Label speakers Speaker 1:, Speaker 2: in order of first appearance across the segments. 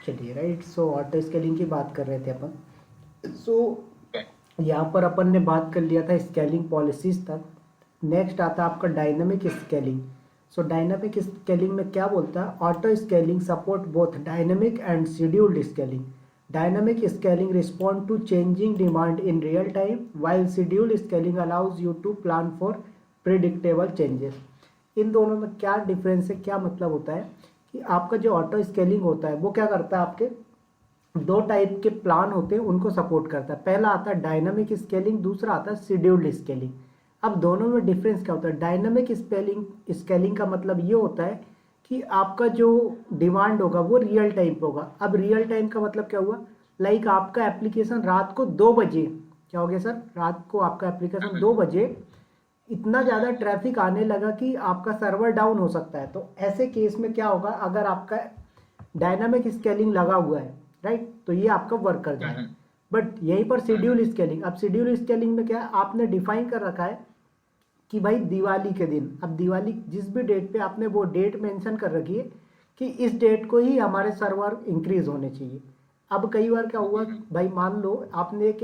Speaker 1: चलिए राइट। सो auto scaling की बात कर रहे थे अपन। सो यहाँ पर अपन ने बात कर लिया था स्केलिंग पॉलिसीज तक। नेक्स्ट आता है आपका dynamic scaling. So dynamic scaling में क्या बोलता है, auto scaling support both dynamic and scheduled scaling. Dynamic scaling respond to changing demand in real time, while scheduled scaling allows you to plan for predictable changes। इन दोनों में क्या difference है, क्या मतलब होता है कि आपका जो ऑटो स्केलिंग होता है वो क्या करता है, आपके दो टाइप के प्लान होते हैं उनको सपोर्ट करता है। पहला आता है डायनामिक स्केलिंग, दूसरा आता है शेड्यूल्ड स्केलिंग। अब दोनों में डिफरेंस क्या होता है, डायनामिक स्केलिंग का मतलब ये होता है कि आपका जो डिमांड होगा वो रियल टाइम पे होगा। अब रियल टाइम का मतलब क्या हुआ, लाइक आपका एप्लीकेशन रात को 2 बजे, क्या हो गया सर, रात को आपका एप्लीकेशन 2 बजे इतना ज़्यादा ट्रैफिक आने लगा कि आपका सर्वर डाउन हो सकता है। तो ऐसे केस में क्या होगा, अगर आपका डायनामिक स्केलिंग लगा हुआ है राइट, तो ये आपका वर्क कर जाएगा। बट यहीं पर शेड्यूल स्केलिंग, अब शेड्यूल स्केलिंग में क्या है, आपने डिफाइन कर रखा है कि भाई दिवाली के दिन, अब दिवाली जिस भी डेट पे आपने वो डेट मेंशन कर रखी है कि इस डेट को ही हमारे सर्वर इंक्रीज होने चाहिए। अब कई बार क्या हुआ भाई, मान लो आपने एक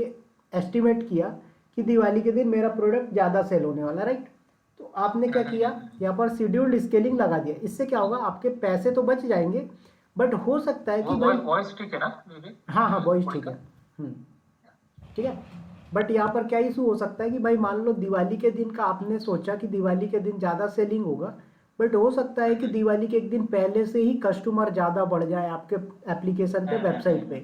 Speaker 1: एस्टिमेट किया कि दिवाली के दिन मेरा प्रोडक्ट ज़्यादा सेल होने वाला राइट, तो आपने क्या किया, यहाँ पर शेड्यूल्ड स्केलिंग लगा दिया। इससे क्या होगा, आपके पैसे तो बच जाएंगे, बट हो सकता है कि भाई
Speaker 2: वॉइस ठीक है ना?
Speaker 1: हाँ हाँ वॉइस ठीक है, ठीक है। बट यहाँ पर क्या इशू हो सकता है कि भाई मान लो दिवाली के दिन का आपने सोचा कि दिवाली के दिन ज़्यादा सेलिंग होगा, बट हो सकता है कि दिवाली के एक दिन पहले से ही कस्टमर ज़्यादा बढ़ जाए आपके एप्लीकेशन पे, वेबसाइट पे,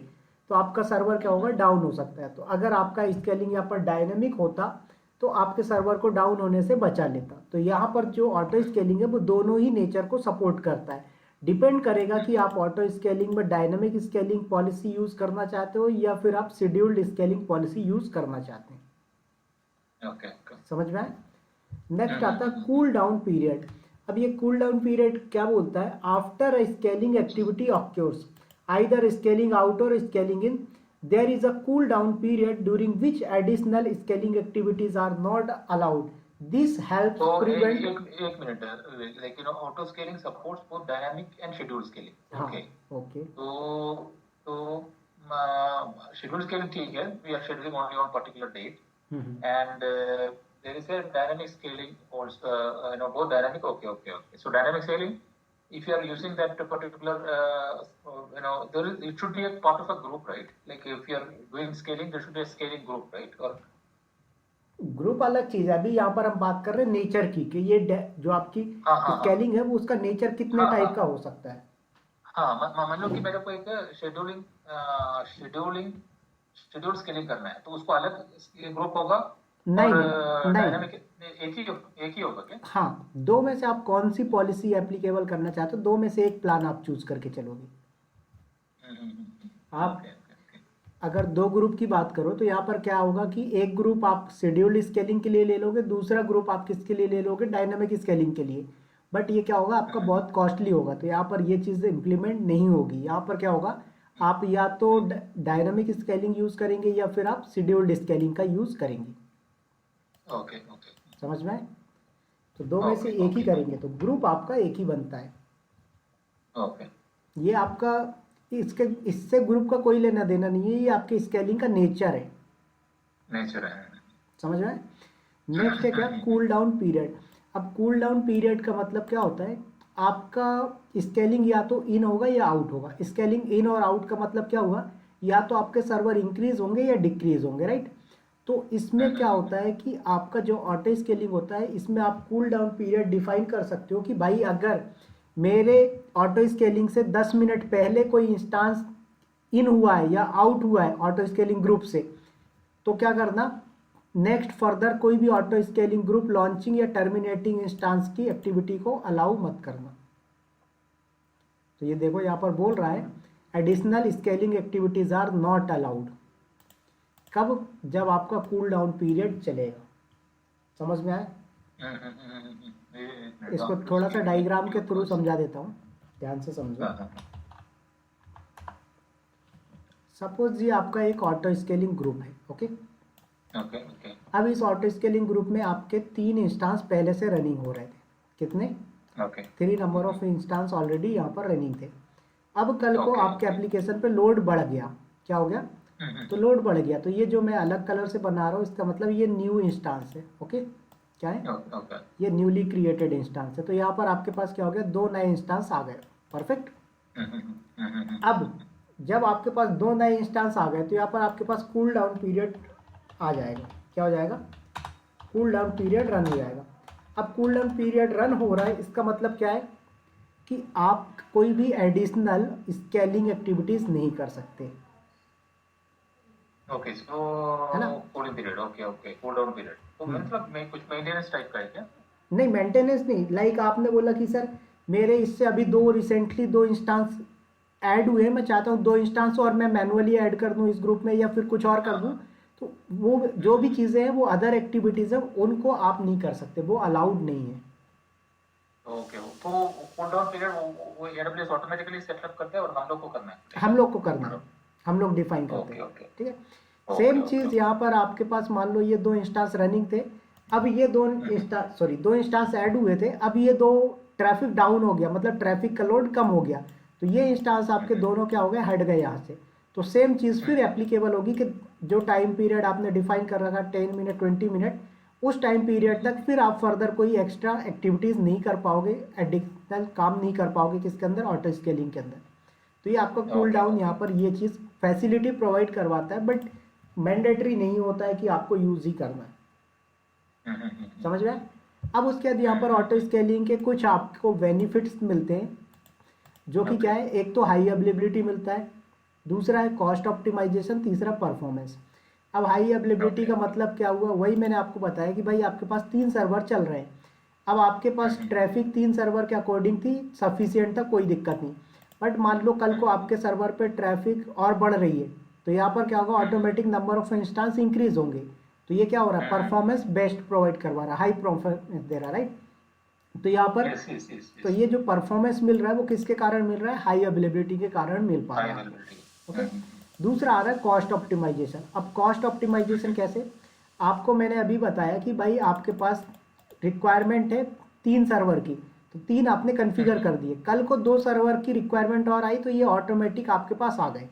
Speaker 1: तो आपका सर्वर क्या होगा, डाउन हो सकता है। तो अगर आपका स्केलिंग यहाँ पर डायनेमिक होता तो आपके सर्वर को डाउन होने से बचा लेता। तो यहाँ पर जो ऑटो स्केलिंग है वो दोनों ही नेचर को सपोर्ट करता है। डिपेंड करेगा कि आप ऑटो स्केलिंग में डायनामिक स्केलिंग पॉलिसी यूज करना चाहते हो या फिर आप शेड्यूल्ड स्केलिंग पॉलिसी यूज करना चाहते हैं।
Speaker 2: ओके,
Speaker 1: समझ में आए। नेक्स्ट आता है कूल डाउन पीरियड। अब ये कूल डाउन पीरियड क्या बोलता है, after scaling activity occurs either scaling out और scaling in, there is a cool down period during which additional scaling activities are not allowed. This helps
Speaker 2: to
Speaker 1: prevent
Speaker 2: एक minute, like auto scaling supports both dynamic and schedule scaling. Okay
Speaker 1: okay
Speaker 2: तो schedule scaling ठीक है, we are scheduling only on particular date, and there is a dynamic scaling also, both dynamic. Okay. So dynamic scaling, if you are using that particular, it should be a part of a group, right? Like if you are doing scaling, there should be a scaling group, right? Or
Speaker 1: group अलग चीज है। अभी यहाँ पर हम बात कर रहे हैं नेचर की, कि ये जो आपकी स्केलिंग है वो उसका नेचर कितने टाइप का हो सकता है।
Speaker 2: हाँ, मान लो कि मेरे को एक शेड्यूल स्केलिंग करना है, तो उसको अलग ग्रुप होगा।
Speaker 1: नहीं
Speaker 2: और
Speaker 1: नहीं,
Speaker 2: एक ही होगा क्या?
Speaker 1: हाँ, दो में से आप कौन सी पॉलिसी एप्लीकेबल करना चाहते हो, दो में से एक प्लान आप चूज करके चलोगे। आप अगर दो ग्रुप की बात करो तो यहाँ पर क्या होगा कि एक ग्रुप आप शेड्यूल्ड स्केलिंग के लिए ले लोगे, दूसरा ग्रुप आप किसके लिए ले लोगे, डायनामिक स्केलिंग के लिए। बट ये क्या होगा, आपका बहुत कॉस्टली होगा, तो यहाँ पर ये चीज़ इम्प्लीमेंट नहीं होगी। यहाँ पर क्या होगा, आप या तो डायनामिक स्केलिंग यूज़ करेंगे या फिर आप शेड्यूल्ड स्केलिंग का यूज़ करेंगे।
Speaker 2: ओके
Speaker 1: समझ में आए। तो दो में से एक ही करेंगे तो ग्रुप आपका एक ही बनता है।
Speaker 2: ओके,
Speaker 1: ये आपका इससे ग्रुप का कोई लेना देना नहीं है, ये आपके स्केलिंग का नेचर है। समझ में। नेक्स्ट है क्या, कूल डाउन पीरियड। अब कूल डाउन पीरियड का मतलब क्या होता है, आपका स्केलिंग या तो इन होगा या आउट होगा। स्केलिंग इन और आउट का मतलब क्या हुआ, या तो आपके सर्वर इंक्रीज होंगे या डिक्रीज होंगे राइट। तो इसमें क्या होता है कि आपका जो ऑटो स्केलिंग होता है, इसमें आप कूल डाउन पीरियड डिफाइन कर सकते हो कि भाई अगर मेरे ऑटो स्केलिंग से 10 मिनट पहले कोई इंस्टांस इन हुआ है या आउट हुआ है ऑटो स्केलिंग ग्रुप से, तो क्या करना, नेक्स्ट फर्दर कोई भी ऑटो स्केलिंग ग्रुप लॉन्चिंग या टर्मिनेटिंग इंस्टांस की एक्टिविटी को अलाउ मत करना। तो ये देखो यहाँ पर बोल रहा है additional scaling activities are not allowed. कब, जब आपका कूल डाउन पीरियड चलेगा। समझ में आया। इसको थोड़ा सा डायग्राम के थ्रू समझा देता हूँ, ध्यान से समझो। सपोज ये आपका एक ऑटो स्केलिंग ग्रुप है, ओके। अब इस ऑटो स्केलिंग ग्रुप में आपके 3 इंस्टांस पहले से रनिंग हो रहे थे। कितने? 3 नंबर ऑफ इंस्टांस ऑलरेडी यहाँ पर रनिंग थे। अब कल को
Speaker 2: Okay,
Speaker 1: आपके
Speaker 2: okay.
Speaker 1: एप्लीकेशन पे लोड बढ़ गया, क्या हो गया, तो लोड बढ़ गया, तो ये जो मैं अलग कलर से बना रहा हूँ इसका मतलब ये न्यू इंस्टांस है। ओके, क्या है,
Speaker 2: Okay.
Speaker 1: ये न्यूली क्रिएटेड इंस्टांस है। तो यहाँ पर आपके पास क्या हो गया, दो नए इंस्टांस आ गए। परफेक्ट। अब जब आपके पास दो नए इंस्टांस आ गए तो यहाँ पर आपके पास कूल डाउन पीरियड आ जाएगा। क्या हो जाएगा, कूल डाउन पीरियड रन हो जाएगा। अब कूल डाउन पीरियड रन हो रहा है, इसका मतलब क्या है कि आप कोई भी एडिशनल स्केलिंग एक्टिविटीज नहीं कर सकते,
Speaker 2: Okay, so
Speaker 1: है ना।
Speaker 2: cooling period. Okay, okay. Cool down period. तो मतलब मैं कुछ मेंटेनेंस टाइप का है क्या?
Speaker 1: नहीं, मेंटेनेंस नहीं, लाइक आपने बोला कि सर मेरे इससे अभी रिसेंटली दो इंस्टांस ऐड हुए, मैं चाहता हूँ दो इंस्टांस और मैं मैनुअली ऐड कर दूँ इस ग्रुप में या फिर कुछ और कर दूँ, तो वो जो भी चीज़ें हैं वो अदर एक्टिविटीज़ हैं, उनको आप नहीं कर सकते, वो अलाउड नहीं है।
Speaker 2: ओके, तो कूल डाउन पीरियड वो AWS ऑटोमेटिकली सेटअप करते हैं और हम लोग को करना है?
Speaker 1: हम लोग को करना है, हम लोग डिफाइन करते
Speaker 2: ओके,
Speaker 1: हैं,
Speaker 2: ओके.
Speaker 1: ठीक है।
Speaker 2: ओके,
Speaker 1: सेम
Speaker 2: ओके,
Speaker 1: चीज़
Speaker 2: ओके.
Speaker 1: यहाँ पर आपके पास मान लो ये दो इंस्टांस रनिंग थे, अब ये दो इंस्टांस ऐड हुए थे, अब ये दो ट्रैफिक डाउन हो गया, मतलब ट्रैफिक का लोड कम हो गया, तो ये इंस्टांस आपके दोनों क्या हो गए, हट गए यहाँ से। तो सेम चीज़ फिर एप्लीकेबल होगी कि जो टाइम पीरियड आपने डिफाइन कर रखा 10 मिनट 20 मिनट, उस टाइम पीरियड तक फिर आप फर्दर कोई एक्स्ट्रा एक्टिविटीज़ नहीं कर पाओगे, एडिशनल काम नहीं कर पाओगे किसके अंदर, ऑटो स्केलिंग के अंदर। तो ये आपका कूल
Speaker 2: ओके,
Speaker 1: डाउन
Speaker 2: ओके.
Speaker 1: यहाँ पर ये चीज़ फैसिलिटी प्रोवाइड करवाता है, बट मैंडेटरी नहीं होता है कि आपको यूज़ ही करना है। समझ में आया? अब उसके बाद यहाँ पर ऑटो स्केलिंग के कुछ आपको बेनिफिट्स मिलते हैं, जो कि क्या है, एक तो हाई अवेलेबिलिटी मिलता है, दूसरा है कॉस्ट ऑप्टिमाइजेशन, तीसरा परफॉर्मेंस। अब हाई अवेलेबिलिटी का मतलब क्या हुआ, वही मैंने आपको बताया कि भाई आपके पास 3 सर्वर चल रहे हैं, अब आपके पास ट्रैफिक 3 सर्वर के अकॉर्डिंग थी, सफिशियंट था, कोई दिक्कत नहीं। बट मान लो कल को आपके सर्वर पे ट्रैफिक और बढ़ रही है, तो यहाँ पर क्या होगा, automatic number of instance increase होंगे, तो ये क्या हो रहा है, परफॉर्मेंस बेस्ट प्रोवाइड करवा रहा है, हाई परफॉर्मेंस दे रहा है, राइट। तो यहाँ पर
Speaker 2: यस, यस, यस,
Speaker 1: तो
Speaker 2: यस.
Speaker 1: ये जो परफॉर्मेंस मिल रहा है वो किसके कारण मिल रहा है, हाई अवेलेबिलिटी के कारण मिल पा
Speaker 2: हाई
Speaker 1: रहा है।
Speaker 2: अवेलेबिलिटी.
Speaker 1: ओके, दूसरा आ रहा है कॉस्ट ऑप्टिमाइजेशन। अब कॉस्ट ऑप्टिमाइजेशन कैसे, आपको मैंने अभी बताया कि भाई आपके पास रिक्वायरमेंट है 3 सर्वर की, तो 3 आपने कन्फिगर कर दिए, कल को 2 सर्वर की रिक्वायरमेंट और आई तो ये ऑटोमेटिक आपके पास आ गए।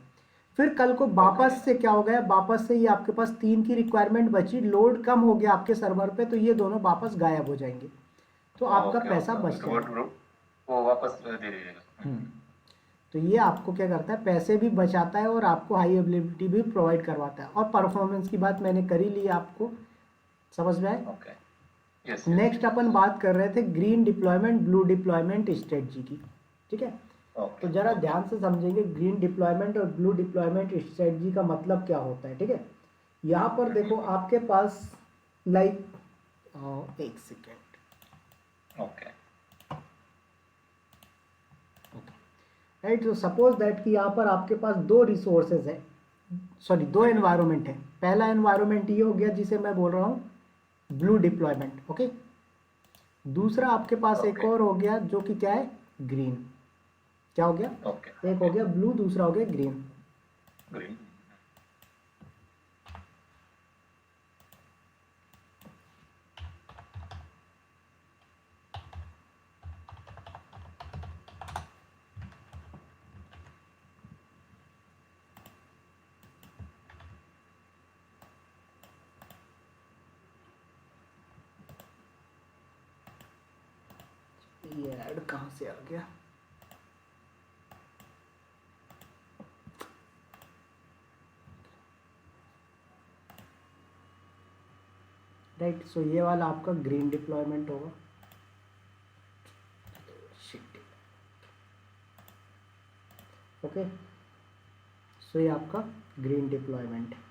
Speaker 1: फिर कल को वापस से क्या हो गया, वापस से ये आपके पास 3 की रिक्वायरमेंट बची, लोड कम हो गया आपके सर्वर पे, तो ये दोनों वापस गायब हो जाएंगे, तो आपका
Speaker 2: ओके,
Speaker 1: पैसा
Speaker 2: ओके,
Speaker 1: बच
Speaker 2: ओके.
Speaker 1: जाएगा।
Speaker 2: वो वापस दे दीजिएगा.
Speaker 1: तो ये आपको क्या करता है, पैसे भी बचाता है और आपको हाई अवेलेबिलिटी भी प्रोवाइड करवाता है, और परफॉर्मेंस की बात मैंने करी ली आपको, समझ में आए।
Speaker 2: ओके. Yes, yes.
Speaker 1: नेक्स्ट अपन बात कर रहे थे green deployment blue deployment strategy की, ठीक है। तो
Speaker 2: ओके,
Speaker 1: जरा
Speaker 2: ओके.
Speaker 1: ध्यान से समझेंगे ग्रीन डिप्लॉयमेंट और ब्लू डिप्लॉयमेंट स्ट्रेटजी का मतलब क्या होता है, ठीक है। यहाँ पर देखो आपके पास लाइक एक सेकेंड,
Speaker 2: ओके.
Speaker 1: राइट। तो सपोज दैट कि यहाँ पर आपके पास दो रिसोर्सेज है, सॉरी दो एनवायरनमेंट है। पहला एनवायरनमेंट ये हो गया जिसे मैं बोल रहा हूँ ब्लू डिप्लॉयमेंट, ओके। दूसरा आपके पास एक
Speaker 2: Okay.
Speaker 1: और हो गया जो कि क्या है, ग्रीन। क्या हो गया,
Speaker 2: ओके.
Speaker 1: एक हो गया ब्लू, दूसरा हो गया ग्रीन।
Speaker 2: ग्रीन.
Speaker 1: ये ऐड कहाँ से आ गया, राइट। सो ये वाला आपका ग्रीन डिप्लॉयमेंट होगा। ओके, सो ये आपका ग्रीन डिप्लॉयमेंट है।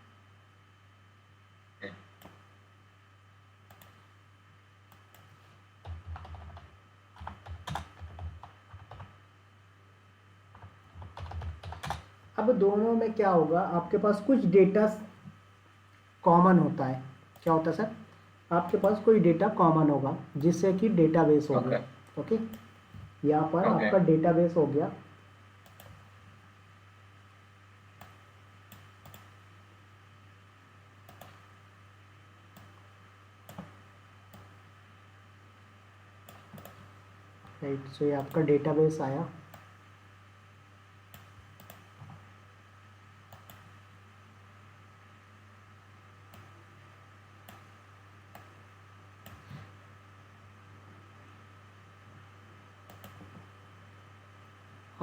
Speaker 1: अब दोनों में क्या होगा, आपके पास कुछ डेटा कॉमन होता है। क्या होता है सर, आपके पास कोई डेटा कॉमन होगा जिससे कि डेटाबेस हो गया, ओके। यहाँ पर
Speaker 2: Okay.
Speaker 1: आपका डेटाबेस हो गया, राइट। सो ये आपका डेटाबेस आया,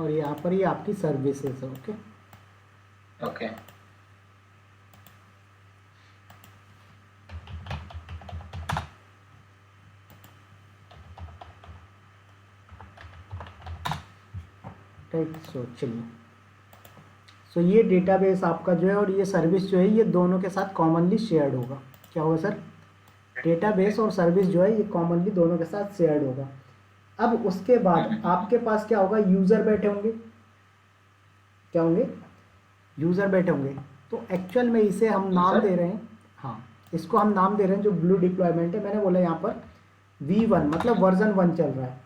Speaker 1: और यहाँ पर ये आपकी सर्विसेज है। Okay,
Speaker 2: okay,
Speaker 1: right. सो चलिए, सो ये डेटाबेस आपका जो है और ये सर्विस जो है ये दोनों के साथ कॉमनली शेयर्ड होगा। क्या होगा सर? डेटाबेस और सर्विस जो है ये कॉमनली दोनों के साथ शेयर्ड होगा। अब उसके बाद आपके पास क्या होगा, यूज़र बैठे होंगे। क्या होंगे? यूज़र बैठे होंगे। तो एक्चुअल में इसे हम नाम दे रहे हैं, हाँ, इसको हम नाम दे रहे हैं जो ब्लू डिप्लॉयमेंट है, मैंने बोला यहाँ पर V1 मतलब वर्जन 1 चल रहा है,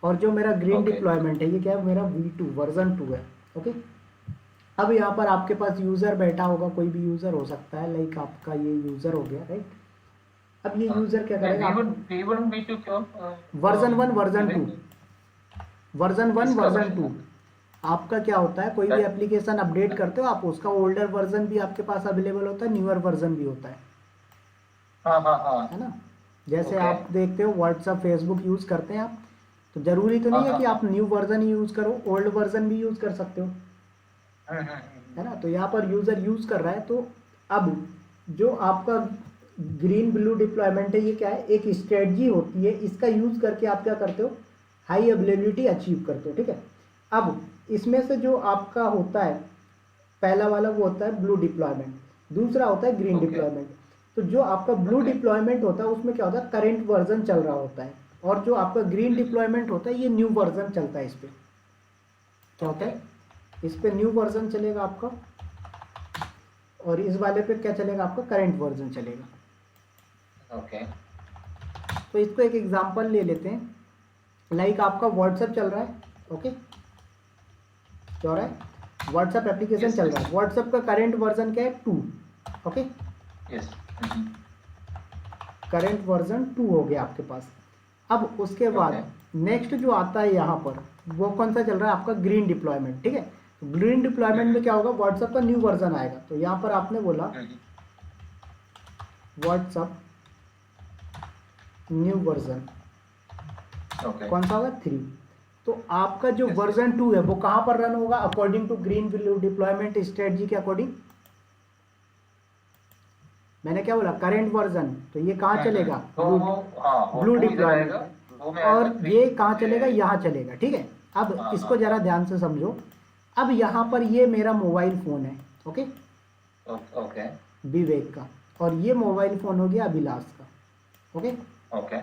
Speaker 1: और जो मेरा ग्रीन डिप्लॉयमेंट है ये क्या है, मेरा V2 वर्जन 2 है। ओके, अब यहाँ पर आपके पास यूज़र बैठा होगा, कोई भी यूज़र हो सकता है, लाइक आपका ये यूज़र हो गया, राइट। अब ये यूज़र क्या करेगा,
Speaker 2: V1 V2 क्यों?
Speaker 1: वर्जन 1 वर्जन 2, वर्जन 1 वर्जन 2 आपका क्या होता है, कोई भी एप्लीकेशन अपडेट करते हो आप, उसका ओल्डर वर्जन भी आपके पास अवेलेबल होता है, न्यूअर वर्जन भी होता है।
Speaker 2: हाँ,
Speaker 1: है ना। जैसे आप देखते हो व्हाट्सअप फेसबुक यूज़ करते हैं आप, तो ज़रूरी तो नहीं है कि आप न्यू वर्जन ही यूज़ करो, ओल्ड वर्जन भी यूज़ कर सकते हो, है ना। तो यहाँ पर यूज़र यूज़ कर रहा है, तो अब जो आपका ग्रीन ब्लू डिप्लॉयमेंट है ये क्या है, एक स्ट्रेटजी होती है, इसका यूज़ करके आप क्या करते हो, हाई अवेलेबिलिटी अचीव करते हो। ठीक है, अब इसमें से जो आपका होता है पहला वाला वो होता है ब्लू डिप्लॉयमेंट, दूसरा होता है ग्रीन डिप्लॉयमेंट। तो जो आपका ब्लू डिप्लॉयमेंट होता है उसमें क्या होता है, करंट वर्जन चल रहा होता है, और जो आपका ग्रीन डिप्लॉयमेंट होता है ये न्यू वर्जन चलता है। इस पर क्या होता है, इस पर न्यू वर्जन चलेगा आपका, और इस वाले पे क्या चलेगा आपका, करंट वर्जन चलेगा।
Speaker 2: ओके,
Speaker 1: तो इसको एक एग्जांपल ले लेते हैं, लाइक आपका व्हाट्सएप चल रहा है। ओके, क्या हो रहा है, व्हाट्सएप एप्लीकेशन चल रहा है, व्हाट्सएप का करंट वर्जन क्या है, 2। ओके,
Speaker 2: यस,
Speaker 1: करंट वर्जन 2 हो गया आपके पास। अब उसके बाद नेक्स्ट जो आता है यहाँ पर वो कौन सा चल रहा है आपका, ग्रीन डिप्लॉयमेंट। ठीक है, तो ग्रीन डिप्लॉयमेंट में क्या होगा, व्हाट्सएप का न्यू वर्जन आएगा। तो यहाँ पर आपने बोला व्हाट्सएप न्यू वर्जन, कौन सा होगा, 3। तो आपका जो वर्जन 2 है वो कहाँ पर रन होगा, according to green blue deployment strategy के अकॉर्डिंग। मैंने क्या बोला, करेंट वर्जन, तो ये कहाँ चलेगा, ब्लू डिप्लॉयमेंट, और ये कहाँ चलेगा, यहाँ चलेगा। ठीक है, अब इसको जरा ध्यान से समझो। अब यहाँ पर ये मेरा मोबाइल फोन है, ओके,
Speaker 2: ओके,
Speaker 1: विवेक का, और ये मोबाइल फोन हो गया अभिलाष का। ओके,
Speaker 2: ओके,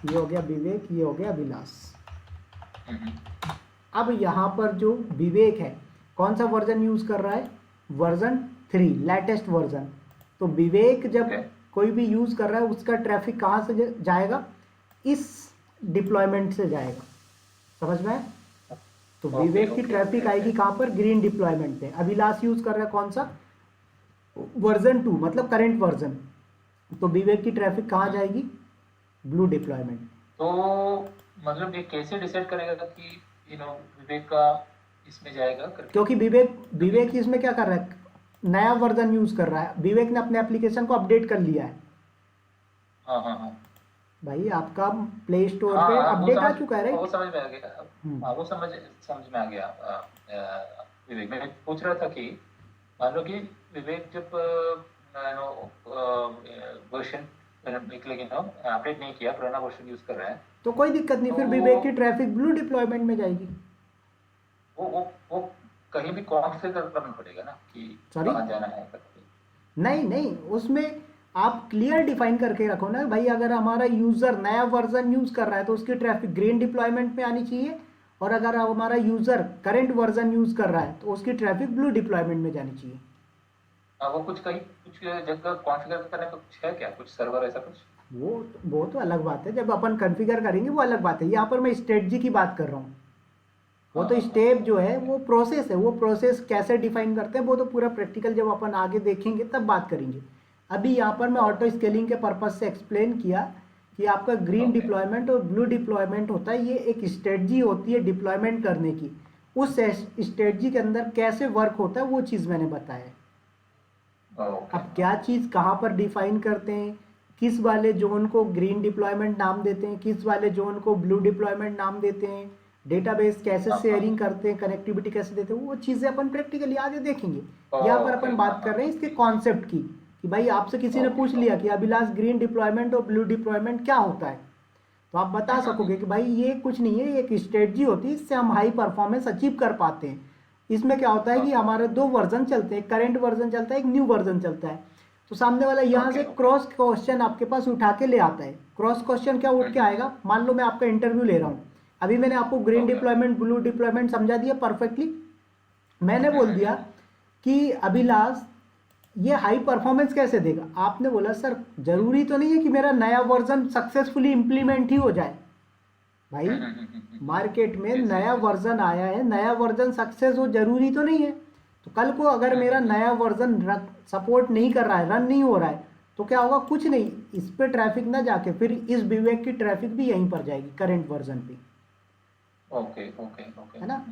Speaker 1: ये हो गया विवेक, ये हो गया अभिलाष। अब यहाँ पर जो विवेक है कौन सा वर्जन यूज कर रहा है, वर्जन 3, लेटेस्ट वर्जन। तो विवेक जब कोई भी यूज कर रहा है उसका ट्रैफिक कहाँ से जाएगा, इस डिप्लॉयमेंट से जाएगा। समझ में आया? तो विवेक की ट्रैफिक आएगी कहाँ पर, ग्रीन डिप्लॉयमेंट पे। अभिलाष यूज कर रहा है कौन सा, वर्जन 2 मतलब करंट वर्जन, तो विवेक की ट्रैफिक कहाँ जाएगी, ब्लू डिप्लॉयमेंट।
Speaker 2: तो मतलब ये कैसे डिसाइड करेगा कि विवेक का इसमें जाएगा करके?
Speaker 1: क्योंकि विवेक इसमें क्या कर रहा है, नया वर्जन यूज कर रहा है, विवेक ने अपने एप्लीकेशन को अपडेट कर लिया है।
Speaker 2: हाँ,
Speaker 1: भाई आपका प्ले स्टोर पे अपडेट आ चुका है, राइट?
Speaker 2: वो समझ में आ गया, वो समझ में आ गया। विवेक, मैं पूछ रहा था कि मान लो कि विवेक जब वर्जन अपडेट नहीं किया, पुराना वर्जन यूज कर रहा है, तो
Speaker 1: कोई दिक्कत नहीं, फिर विवेक की ट्रैफिक ब्लू डिप्लॉयमेंट में जाएगी।
Speaker 2: वो कहीं भी कॉन्फ़िगर करना पड़ेगा ना कि कहाँ जाना है करके।
Speaker 1: नहीं, उसमें आप क्लियर डिफाइन करके रखो ना भाई, अगर हमारा यूजर नया वर्जन यूज कर रहा है तो उसकी ट्रैफिक ग्रीन डिप्लॉयमेंट में आनी चाहिए, और अगर हमारा यूजर करंट वर्जन यूज कर रहा है तो उसकी ट्रैफिक ब्लू डिप्लॉयमेंट में जानी चाहिए।
Speaker 2: वो कुछ जगह कॉन्फ़िगर करने का कुछ है क्या, कुछ सर्वर ऐसा कुछ?
Speaker 1: वो तो अलग बात है, जब अपन कॉन्फ़िगर करेंगे वो अलग बात है। यहाँ पर मैं स्ट्रेटजी की बात कर रहा हूँ, वो तो स्टेप जो है वो प्रोसेस है, वो प्रोसेस कैसे डिफाइन करते हैं वो तो पूरा प्रैक्टिकल जब अपन आगे देखेंगे तब बात करेंगे। अभी यहाँ पर मैं ऑटो स्केलिंग के पर्पज से एक्सप्लेन किया कि आपका ग्रीन डिप्लॉयमेंट और ब्लू डिप्लॉयमेंट होता है, ये एक स्ट्रेटजी होती है डिप्लॉयमेंट करने की। उस स्ट्रेटजी के अंदर कैसे वर्क होता है वो चीज़ मैंने बताया। अब क्या चीज़ कहाँ पर डिफाइन करते हैं, किस वाले जोन को ग्रीन डिप्लॉयमेंट नाम देते हैं, किस वाले जोन को ब्लू डिप्लॉयमेंट नाम देते हैं, डेटाबेस कैसे
Speaker 2: हाँ,
Speaker 1: शेयरिंग करते हैं, कनेक्टिविटी कैसे देते हैं, वो चीज़ें अपन प्रैक्टिकली आगे देखेंगे। यहाँ पर अपन बात कर रहे हैं इसके कॉन्सेप्ट की, कि भाई आपसे किसी ने पूछ लिया कि अभिलाष ग्रीन डिप्लॉयमेंट और ब्लू डिप्लॉयमेंट क्या होता है, तो आप बता सकोगे कि भाई ये कुछ नहीं है, ये एक स्ट्रेटजी होती है, इससे हम हाई परफॉर्मेंस अचीव कर पाते हैं। इसमें क्या होता है कि हमारे दो वर्जन चलते हैं, करंट वर्जन चलता है, एक न्यू वर्जन चलता है। तो सामने वाला यहाँ से क्रॉस क्वेश्चन आपके पास उठा के ले आता है। क्रॉस क्वेश्चन क्या उठ के आएगा, मान लो मैं आपका इंटरव्यू ले रहा हूँ, अभी मैंने आपको ग्रीन डिप्लॉयमेंट ब्लू डिप्लॉयमेंट समझा दिया परफेक्टली। मैंने बोल दिया कि अभिलाष ये हाई परफॉर्मेंस कैसे देगा, आपने बोला सर जरूरी तो नहीं है कि मेरा नया वर्जन सक्सेसफुली इंप्लीमेंट ही हो जाए। भाई मार्केट में नया वर्जन आया है, नया वर्जन सक्सेस हो जरूरी तो नहीं है। तो कल को अगर मेरा नया वर्जन सपोर्ट नहीं कर रहा है, रन नहीं हो रहा है, तो क्या होगा, कुछ नहीं, इस पे ट्रैफिक ना जाके फिर इस विवेक की ट्रैफिक भी यहीं पर जाएगी करंट वर्जन पे।
Speaker 2: ओके ओके ओके,
Speaker 1: है ना।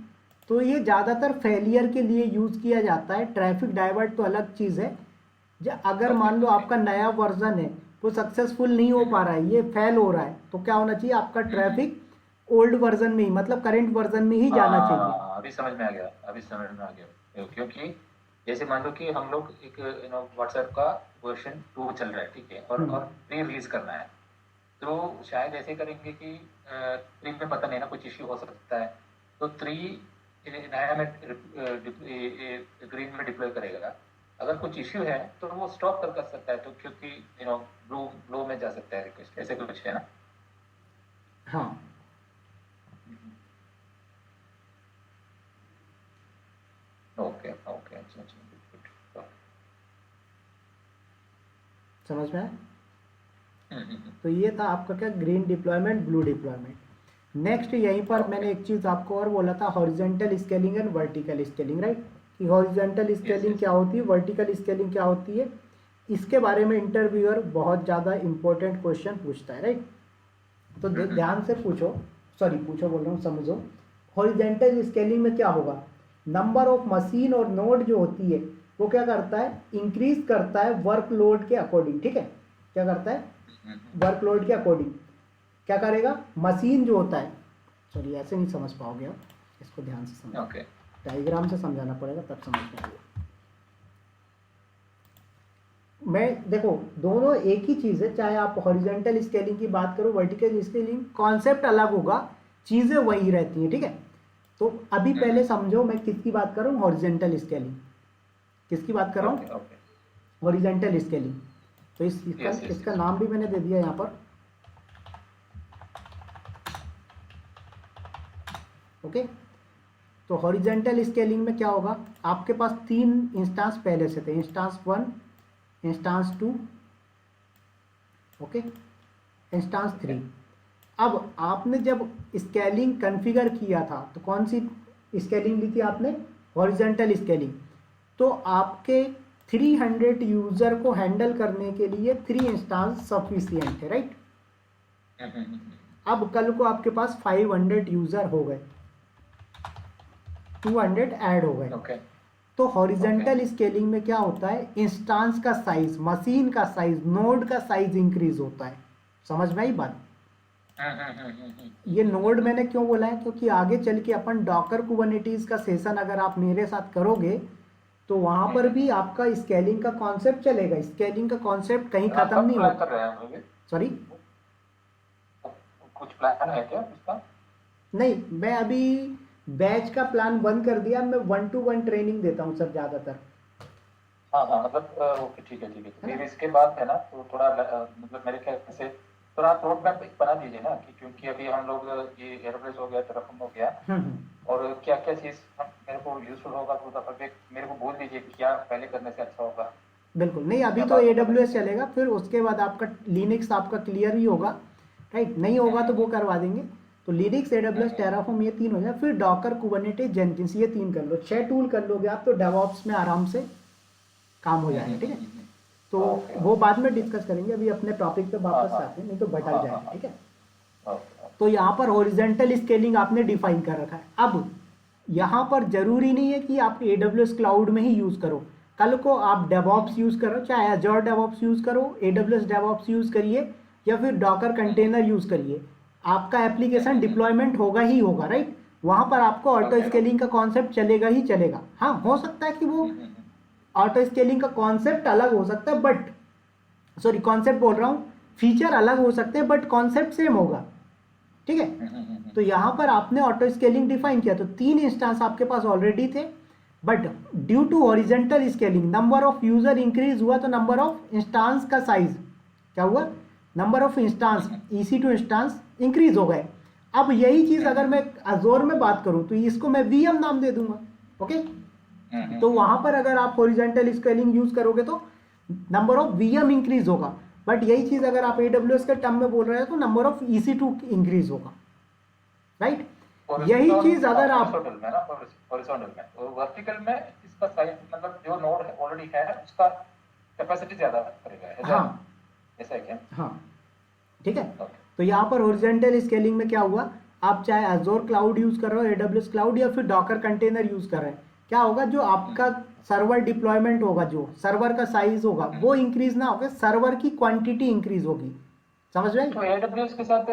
Speaker 1: तो ये ज़्यादातर फेलियर के लिए यूज़ किया जाता है। ट्रैफिक डाइवर्ट तो अलग चीज़ है। अगर मान लो आपका नया वर्जन है वो सक्सेसफुल नहीं हो पा रहा है, ये फेल हो रहा है, तो क्या होना चाहिए, आपका ट्रैफिक ओल्ड वर्जन में ही, मतलब करंट वर्जन में ही जाना चाहिए।
Speaker 2: अभी समझ में आ गया, अभी समझ में आ गया। क्योंकि जैसे मान लो कि हम लोग एक व्हाट्सएप का वर्जन 2 चल रहा है, ठीक है, और प्री रिलीज करना है, तो शायद ऐसे करेंगे कि 3 में पता नहीं ना, कुछ इश्यू हो सकता है, तो 3 नया में ग्रीन में डिप्लॉय करेगा। अगर कुछ इश्यू है तो वो स्टॉप कर सकता है, तो क्योंकि ब्लू में जा सकता है रिक्वेस्ट, ऐसे कुछ है ना।
Speaker 1: हाँ
Speaker 2: ओके ओके, अच्छा अच्छा,
Speaker 1: समझ में आया। तो ये था आपका क्या, green deployment blue deployment. Next यहीं पर मैंने एक चीज़ आपको और बोला था, horizontal scaling and vertical scaling, right. कि हॉरिजॉन्टल स्केलिंग क्या होती है, वर्टिकल स्केलिंग क्या होती है, इसके बारे में इंटरव्यूअर बहुत ज़्यादा इंपॉर्टेंट क्वेश्चन पूछता है, राइट। तो ध्यान से पूछो, पूछो बोल रहा हूँ, समझो। हॉरिजॉन्टल स्केलिंग में क्या होगा, नंबर ऑफ मशीन और नोड जो होती है वो क्या करता है, इंक्रीज करता है वर्कलोड के अकॉर्डिंग, ठीक है। क्या करता है, वर्कलोड के अकॉर्डिंग क्या करेगा, मशीन जो होता है, सॉरी ऐसे नहीं समझ पाओगे आप, इसको ध्यान से समझो, डायग्राम से समझाना पड़ेगा तब समझ में आएगा। मैं देखो दोनों एक ही चीज़ है, चाहे आप हॉरिजॉन्टल स्केलिंग की बात करो, वर्टिकल स्केलिंग, कॉन्सेप्ट अलग होगा, चीज़ें वही रहती हैं, ठीक है। तो अभी पहले समझो मैं किसकी बात कर रहा हूँ, हॉरिजॉन्टल स्केलिंग, किसकी बात कर रहा हूँ, हॉरिजॉन्टल स्केलिंग। तो इसका नाम भी मैंने दे दिया यहाँ पर, ओके। तो हॉरिजॉन्टल स्केलिंग में क्या होगा, आपके पास 3 इंस्टांस पहले से थे, इंस्टांस 1, इंस्टांस 2, ओके, इंस्टांस 3। अब आपने जब स्केलिंग कॉन्फ़िगर किया था तो कौन सी स्केलिंग ली थी आपने, हॉरिजॉन्टल स्केलिंग। तो आपके 300 यूजर को हैंडल करने के लिए 3 इंस्टांस सफिशिएंट है, राइट। अब कल को आपके पास 500 यूजर हो गए, 200 ऐड हो गए, तो हॉरिजॉन्टल स्केलिंग में क्या होता है, इंस्टांस का साइज, मशीन का साइज, नोड का साइज इंक्रीज होता है। समझ में आई बात। ये नोड मैंने क्यों बोला है, क्योंकि आगे चल के अपन डॉकर कुबरनेटिस का सेशन अगर आप मेरे साथ करोगे तो वहां पर भी आपका स्केलिंग का कॉन्सेप्ट चलेगा। स्केलिंग का कॉन्सेप्ट कहीं खत्म नहीं होगा। सॉरी,
Speaker 2: कुछ प्लान है क्या इसका?
Speaker 1: नहीं, मैं अभी बैच का प्लान बंद कर दिया, मैं 1-to-1 ट्रेनिंग देता हूँ सर ज्यादातर।
Speaker 2: हाँ हाँ, मतलब ओके, ठीक है ठीक है। फिर इसके बाद है ना, तो थोड़ा मतलब मेरे ख्याल से थोड़ा आप रोड मैप बना दीजिए ना, कि क्योंकि अभी हम लोग ये एयरबेस हो गया, तरफ हो गया, और क्या क्या चीज मेरे को यूजफुल होगा, तो मेरे को बोल दीजिए क्या पहले करने से अच्छा होगा।
Speaker 1: बिल्कुल नहीं, अभी तो AWS चलेगा, फिर उसके बाद आपका लिनक्स आपका क्लियर ही होगा, राइट। नहीं होगा तो वो करवा देंगे। तो लिनक्स, AWS, टेराफॉर्म, ये 3 हो जाए, फिर डॉकर, कुबरनेटिस, जेनकिंस, ये 3 कर लो। 6 टूल कर लोगे आप तो डेवऑप्स में आराम से काम हो जाएगा, ठीक है। तो वो बाद में डिस्कस करेंगे, अभी अपने टॉपिक पे वापस आते हैं, नहीं तो भटक जाएगा, ठीक है। तो यहाँ पर हॉरिजॉन्टल स्केलिंग आपने डिफाइन कर रखा है। अब यहाँ पर जरूरी नहीं है कि आप AWS क्लाउड में ही यूज करो, कल को आप डेवऑप्स यूज करो, चाहे एजोर डेवऑप्स यूज करो, AWS डेवऑप्स यूज करिए, या फिर डॉकर कंटेनर यूज करिए, आपका एप्लीकेशन डिप्लॉयमेंट होगा ही होगा, राइट। वहां पर आपको ऑटो स्केलिंग का कॉन्सेप्ट चलेगा ही चलेगा। हाँ, हो सकता है कि वो ऑटो स्केलिंग का कॉन्सेप्ट अलग हो सकता है, बट सॉरी कॉन्सेप्ट बोल रहा हूँ, फीचर अलग हो सकते हैं बट कॉन्सेप्ट सेम होगा। ठीक है, तो यहां पर आपने ऑटो स्केलिंग डिफाइन किया तो 3 इंस्टांस आपके पास ऑलरेडी थे, but due to horizontal scaling number of user increase हुआ तो नंबर ऑफ इंस्टांस का साइज क्या हुआ, number of instance EC2 instance increase हो गए। अब यही चीज अगर मैं अजोर में बात करूं तो इसको मैं VM नाम दे दूंगा। ओके, तो वहां पर अगर आप हॉरिजेंटल स्केलिंग यूज करोगे तो नंबर ऑफ VM इंक्रीज होगा, बट यही चीज अगर आप AWS के टर्म में बोल रहे हो तो नंबर ऑफ EC2 इंक्रीज होगा, राइट। यही चीज अगर आप
Speaker 2: हॉरिजॉन्टल में और वर्टिकल में इसका साइज मतलब जो नोड है ऑलरेडी है उसका कैपेसिटी ज्यादा करेगा।
Speaker 1: हाँ,
Speaker 2: ऐसा है क्या?
Speaker 1: हाँ, ठीक है। तो यहाँ पर हॉरिजॉन्टल स्केलिंग में क्या हुआ, आप चाहे अजोर क्लाउड यूज कर रहे हो, AWS क्लाउड या फिर डॉकर कंटेनर यूज कर रहे हैं, क्या होगा जो आपका सर्वर डिप्लॉयमेंट होगा, जो सर्वर का साइज होगा वो इंक्रीज ना होगा, सर्वर की क्वांटिटी इंक्रीज होगी। समझ रहे हैं?
Speaker 2: तो AWS के साथ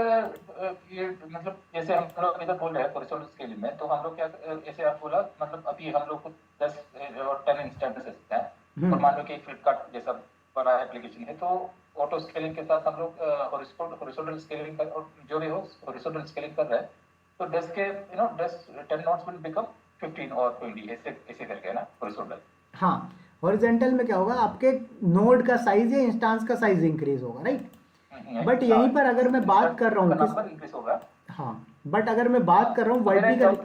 Speaker 2: ये मतलब जैसे हम लोग इधर बोल रहे हैं हॉरिजॉन्टल स्केलिंग में, तो हम लोग क्या जैसे आप बोला मतलब अभी हम लोग को 10 और 10 इंस्टेंसेस हैं और मान लो कि फ्लिपकार्ट जैसा बड़ा एप्लीकेशन है, तो ऑटो स्केलिंग के साथ हम लोग हॉरिजॉन्टल स्केलिंग कर और जो भी हो हॉरिजॉन्टल स्केलिंग कर रहे हैं, तो 10 के 10 नोड्स विल बिकम 15 और 20 ऐसे करके है ना हॉरिजॉन्टल।
Speaker 1: हाँ, हॉरिजॉन्टल में क्या होगा, आपके नोड का साइज या इंस्टांस का साइज इंक्रीज होगा, राइट। बट यहीं पर अगर मैं बात कर रहा हूँ
Speaker 2: नंबर इंक्रीज होगा।
Speaker 1: हाँ, बट अगर मैं बात कर रहा हूँ वर्टिकल,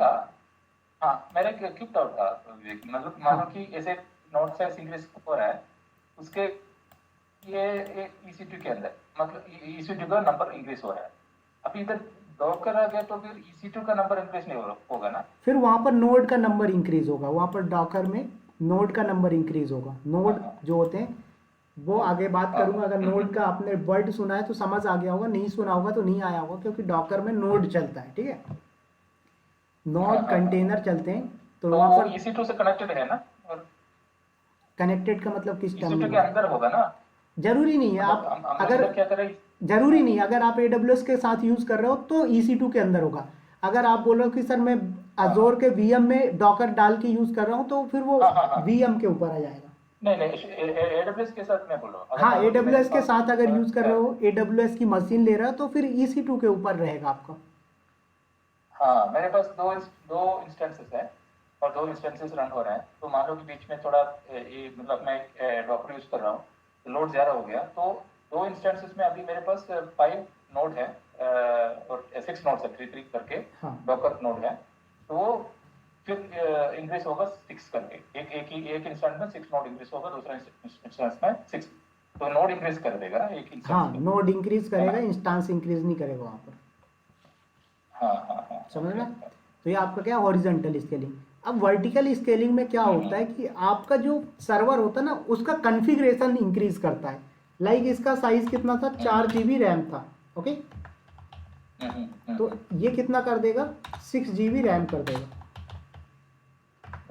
Speaker 2: हाँ मेरा क्यों डाउट था विवेक, मतलब मान लो कि ऐसे नोड साइज इंक्रीज हो रहा है उसके ये EC2 के अंदर मतलब EC2 का नंबर इंक्रीज हो रहा है, अभी इधर डॉकर आ गया तो फिर EC2 का नंबर इंक्रीज नहीं होगा ना, फिर
Speaker 1: वहां पर नोड का नंबर इंक्रीज होगा, वहां पर डॉकर में नोड का नंबर इंक्रीज होगा। नोड जो होते हैं वो आगे बात करूंगा, अगर नोड का आपने वर्ड सुना है तो समझ आ गया होगा, नहीं सुना होगा तो नहीं आया होगा, क्योंकि डॉकर में नोड चलता है, ठीक है, नोड कंटेनर चलते हैं, तो वहां पर
Speaker 2: EC2 से कनेक्टेड है ना, और
Speaker 1: कनेक्टेड का मतलब किस टर्म
Speaker 2: EC2 के अंदर होगा ना,
Speaker 1: जरूरी नहीं है। आप अगर
Speaker 2: क्या करें,
Speaker 1: जरूरी नहीं, अगर आप AWS के साथ यूज कर रहे हो तो EC2 के अंदर होगा। अगर आप बोल रहे हो कि सर मैं अजोर के VM में डॉकर डाल के यूज कर रहा हूं तो फिर वो VM के ऊपर आ जाएगा।
Speaker 2: नहीं AWS के साथ मैं बोल रहा हूँ।
Speaker 1: हाँ, AWS के साथ अगर यूज कर रहे हो, AWS की मशीन ले रहे हो तो फिर EC2 के ऊपर रहेगा आपका।
Speaker 2: हाँ, मेरे पास दो इंस्टेंसेस है और 2 इंस्टेंसेस रन हो रहे हैं, तो मान लो कि बीच में थोड़ा ये मतलब मैं डॉकर यूज कर रहा हूँ, लोड ज्यादा हो गया, तो 2 इंस्टेंसेस में अभी मेरे पास 5 नोड है और 6 नोड है, 3 करके डॉकर नोड है, तो वो फिर इंक्रीज होगा 6 करके, एक इंस्टेंस में 6 नोड इंक्रीज होगा, दूसरा इंस्टेंस में 6, तो नोड इंक्रीज कर देगा एक इंस्टेंस।
Speaker 1: हाँ, नोड इंक्रीज करेगा, इंस्टेंस इंक्रीज नहीं करेगा वहां पर।
Speaker 2: हाँ
Speaker 1: समझ रहे? तो ये आपका क्या हॉरिजॉन्टल स्केलिंग। अब वर्टिकल स्केलिंग में क्या होता है कि आपका जो सर्वर होता है ना उसका कॉन्फ़िगरेशन इंक्रीज करता है। लाइक इसका साइज कितना था, 4 GB रैम था, ओके, तो ये कितना कर देगा, 6 GB रैम कर देगा,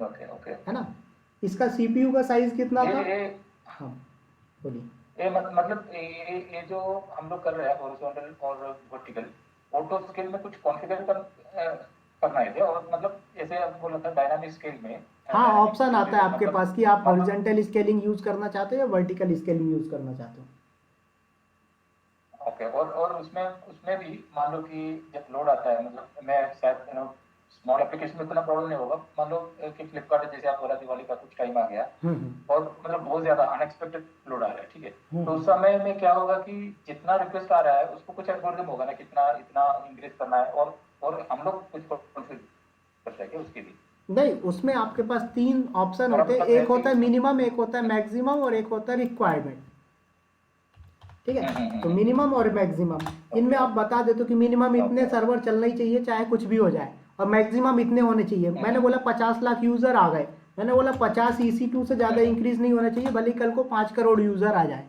Speaker 2: ओके
Speaker 1: है ना। इसका CPU का साइज कितना था, हाँ बोलिए।
Speaker 2: मतलब ये जो हम लोग कर रहे हैं हॉरिजॉन्टल और वर्टिकल ऑटो स्केल में कुछ कॉन्फ़िगर करना है क्या, और मतलब जैसे आप बोला था डायनामिक स्केल में,
Speaker 1: हाँ ऑप्शन आता है आपके पास कि आप हॉरिजॉन्टल स्केलिंग यूज करना चाहते हो या वर्टिकल स्केलिंग यूज करना चाहते हो।
Speaker 2: ओके, और उसमें भी मान लो कि जब लोड आता है, मतलब मैं शायद स्मॉल एप्लीकेशन में इतना प्रॉब्लम नहीं होगा, मान लो कि फ्लिपकार्ट जैसे आप बोला दिवाली का कुछ टाइम आ गया और मतलब बहुत ज्यादा अनएक्सपेक्टेड लोड आ रहा है, ठीक है, तो उस समय में क्या होगा कि जितना रिक्वेस्ट आ रहा है उसको कुछ एल्गोरिथम होगा ना, कितना इतना इंक्रीज करना है, और हम लोग कुछ कॉन्फ़िगर कर सके उसके लिए।
Speaker 1: नहीं, उसमें आपके पास 3 ऑप्शन होते हैं, एक होता है मिनिमम, एक होता है मैक्सिमम और एक होता है रिक्वायरमेंट, ठीक है। तो मिनिमम और मैक्सिमम, इनमें आप बता देते हो कि मिनिमम इतने सर्वर चलना ही चाहिए चाहे कुछ भी हो जाए, और मैक्सिमम इतने होने चाहिए। मैंने बोला 50 लाख यूजर आ गए, मैंने बोला 50 EC2 से ज्यादा इंक्रीज नहीं होना चाहिए, भले कल को 5 करोड़ यूजर आ जाए,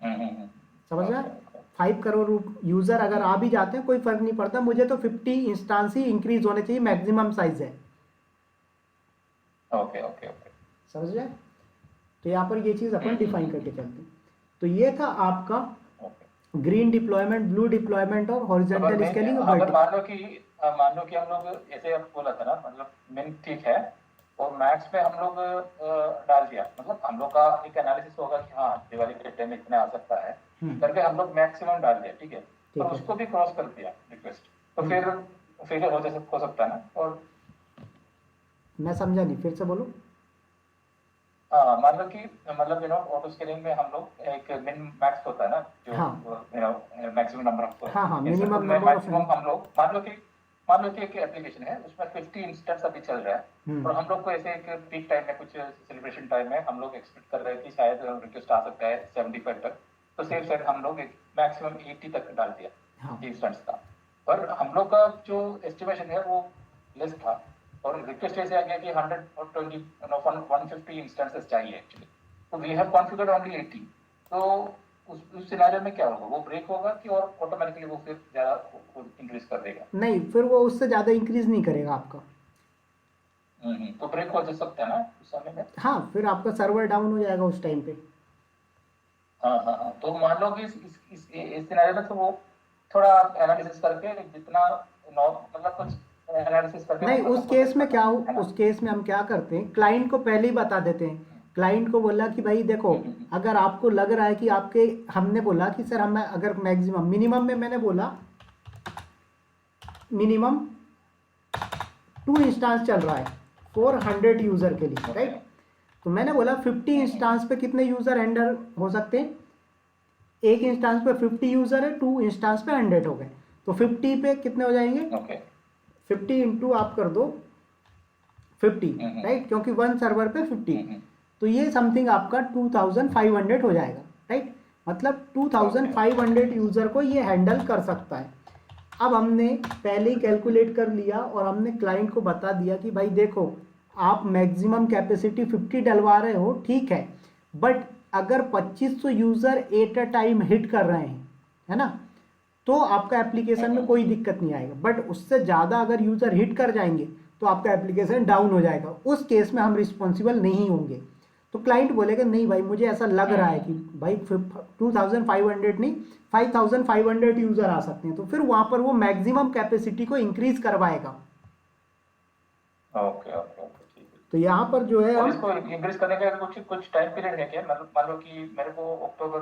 Speaker 1: समझ रहे? 5 करोड़ यूजर अगर आ भी जाते हैं कोई फर्क नहीं पड़ता, मुझे तो 50 इंस्टांस ही इंक्रीज होने चाहिए, मैक्सिमम साइज है।
Speaker 2: ओके,
Speaker 1: समझ रहे? तो यहाँ पर ये चीज अपन डिफाइन करके चलते हैं। तो ये था आपका ग्रीन डिप्लॉयमेंट, ब्लू डिप्लॉयमेंट और हॉरिजॉन्टल स्केलिंग।
Speaker 2: अगर मान लो कि मान लो कि हम लोग ऐसे आप बोला था ना, मतलब मिन ठीक है और मैक्स में हम लोग डाल दिया, मतलब हम लोग का एक एनालिसिस होगा कि हाँ दिवाली के टाइम इतना आ सकता है करके हम लोग मैक्सिमम डाल दिया, ठीक है,
Speaker 1: ठीक
Speaker 2: पर
Speaker 1: है।
Speaker 2: उसको भी क्रॉस कर दिया रिक्वेस्ट, तो फिर फेलियर हो सकता है ना। और
Speaker 1: मैं समझा नहीं, फिर से बोलो।
Speaker 2: हाँ मान लो कि मतलब ऑटो स्केलिंग में हम लोग एक मिन मैक्स होता है ना, जो
Speaker 1: हाँ
Speaker 2: मैक्सिमम नंबर ऑफ
Speaker 1: हाँ हाँ,
Speaker 2: इंस्टेंस, तो
Speaker 1: मिनिमम नंबर ऑफ।
Speaker 2: मैक्सिमम हम लोग मान लो कि एक एप्लीकेशन है उसमें 50 इंस्टेंस अभी चल रहा है और हम लोग को ऐसे एक पीक टाइम में, कुछ सेलिब्रेशन टाइम में हम लोग एक्सपेक्ट कर रहे हैं कि शायद रिक्वेस्ट आ सकता है 75 तक, तो सेफ साइड हम लोग मैक्सिमम 80 तक डाल दिया
Speaker 1: हाँ
Speaker 2: इंस्टेंस का। पर हम लोग का जो एस्टिमेशन है वो लेस था और रिक्वेस्ट ऐसे आ गया कि 150 इंस्टेंसेस चाहिए एक्चुअली, तो वी हैव कॉन्फिगर्ड ओनली 80। तो उस सिनेरियो में क्या होगा, वो ब्रेक होगा कि और ऑटोमेटिकली वो फिर ज्यादा इंक्रीज कर देगा?
Speaker 1: नहीं, फिर वो उससे ज़्यादा इंक्रीज नहीं करेगा आपका।
Speaker 2: तो ब्रेक हो जा सकता है ना उस समय में।
Speaker 1: हाँ, फिर आपका सर्वर डाउन हो जाएगा उस टाइम पे।
Speaker 2: हाँ हाँ हाँ, तो मान लो कि इस सिनेरियो में तो वो थोड़ा एनालिसिस करके जितना मतलब कुछ एनालिसिस करके
Speaker 1: नहीं,
Speaker 2: वो
Speaker 1: उस
Speaker 2: खत्म कर
Speaker 1: केस
Speaker 2: सकता
Speaker 1: में क्या हो,
Speaker 2: है ना।
Speaker 1: उस केस में हम क्या करते हैं, क्लाइंट को पहले ही बता देते हैं। क्लाइंट को बोला कि भाई देखो, अगर आपको लग रहा है कि आपके, हमने बोला कि सर हमें अगर मैक्सिमम, मिनिमम में मैंने बोला मिनिमम 2 इंस्टांस चल रहा है 400 यूज़र के लिए, राइट। तो मैंने बोला 50 इंस्टांस पे कितने यूज़र हैंडल हो सकते हैं, एक इंस्टांस पे 50 यूज़र है, 2 इंस्टांस पे 100 हो गए, तो 50 पे कितने हो जाएंगे,
Speaker 2: ओके
Speaker 1: 50 इंटू आप कर दो 50, राइट, क्योंकि वन सर्वर पे 50, तो ये समथिंग आपका 2500 हो जाएगा, राइट। मतलब 2500 यूज़र को ये हैंडल कर सकता है। अब हमने पहले ही कैलकुलेट कर लिया और हमने क्लाइंट को बता दिया कि भाई देखो, आप मैक्सिमम कैपेसिटी 50 डलवा रहे हो, ठीक है, बट अगर 2500 user at a time hit कर रहे हैं, है ना, तो आपका एप्लीकेशन में कोई दिक्कत नहीं आएगा। बट उससे ज़्यादा अगर यूज़र हिट कर जाएंगे तो आपका एप्लीकेशन डाउन हो जाएगा, उस केस में हम रिस्पॉन्सिबल नहीं होंगे। तो क्लाइंट बोलेगा नहीं भाई, मुझे ऐसा लग रहा है कि भाई 2500 नहीं, 5500 यूज़र आ सकते हैं, तो फिर वहाँ पर वो मैक्सिमम कैपेसिटी को इंक्रीज करवाएगा।
Speaker 2: ओके ओके ओके, ठीक है।
Speaker 1: तो यहाँ पर जो है
Speaker 2: और
Speaker 1: हम,
Speaker 2: इसको इंक्रीज करने का कुछ कुछ टाइम पीरियड है क्या, मतलब मान लो कि मेरे को अक्टूबर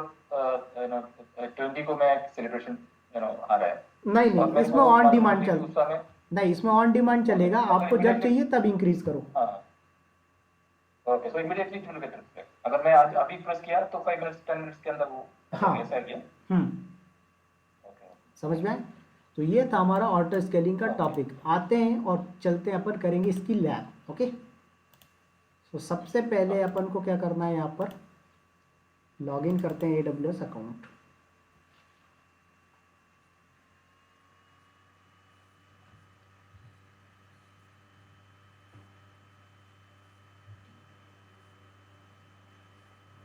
Speaker 2: 20 को मैं सेलिब्रेशन आ रहा है
Speaker 1: नहीं
Speaker 2: और
Speaker 1: नहीं,
Speaker 2: मेरे
Speaker 1: इसमें
Speaker 2: को
Speaker 1: ऑन
Speaker 2: मालूम हो
Speaker 1: डिमांड
Speaker 2: कि
Speaker 1: चल,
Speaker 2: उस समय।
Speaker 1: नहीं इसमें ऑन डिमांड चलेगा,
Speaker 2: तो
Speaker 1: आपको जब
Speaker 2: इमीडिएटली,
Speaker 1: चाहिए तब इंक्रीज करो।
Speaker 2: हाँ okay, so immediately it will get reflect, अगर मैं आज अभी प्रेस किया तो 5 मिनट्स 10 मिनट्स के अंदर वो
Speaker 1: हाँ,
Speaker 2: ऐसा है क्या? ओके
Speaker 1: समझ में आए? तो ये था हमारा ऑटो स्केलिंग का टॉपिक। आते हैं और चलते हैं, अपन करेंगे इसकी लैब। ओके, तो सबसे पहले अपन को क्या करना है, यहाँ पर लॉगिन करते हैं AWS अकाउंट।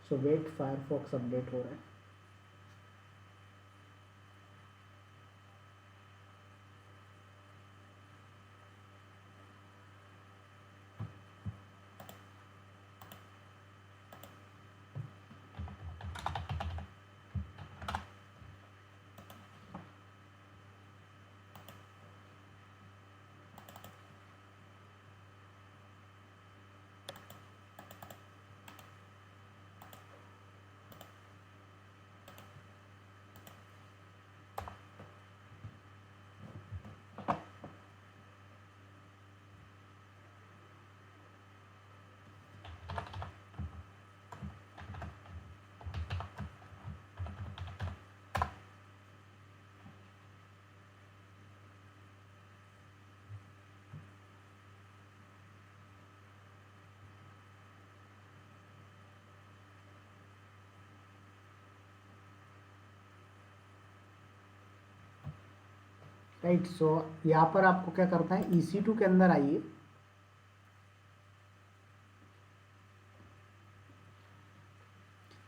Speaker 1: सो वेट, फायरफॉक्स अपडेट हो रहा है। राइट, सो यहाँ पर आपको क्या करना है, EC2 के अंदर आइए,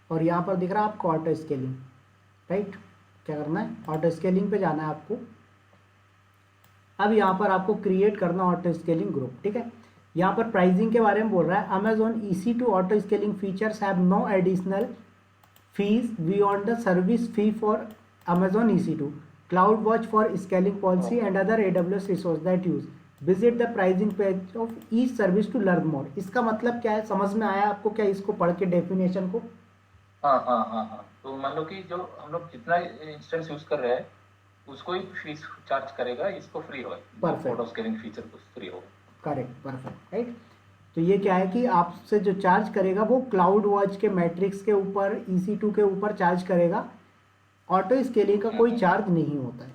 Speaker 1: और यहाँ पर दिख रहा है आपको ऑटो स्केलिंग, राइट। क्या करना है, ऑटो स्केलिंग पे जाना है आपको। अब यहाँ पर आपको क्रिएट करना ऑटो स्केलिंग ग्रुप, ठीक है। यहाँ पर प्राइसिंग के बारे में बोल रहा है, Amazon EC2 auto scaling features have no additional fees beyond the service fee for Amazon EC2 CloudWatch for scaling policy and other AWS resource that use. Visit the pricing page of each service to learn more. इसका मतलब क्या है, समझ में आया आपको क्या इसको पढ़ के डेफिनेशन को?
Speaker 2: हाँ। तो मान लो कि जो हम लोग जितना इंस्टेंस यूज कर रहे हैं उसको ही फीस चार्ज करेगा, इसको फ्री होगा, फोटो स्कैनिंग फीचर को फ्री होगा।
Speaker 1: Correct, perfect, right. तो ये क्या है कि आपसे जो चार्ज करेगा वो क्लाउड वॉच के मैट्रिक्स के ऊपर, EC2 के ऊपर चार्ज करेगा। ऑटो स्केलिंग का कोई चार्ज नहीं होता है।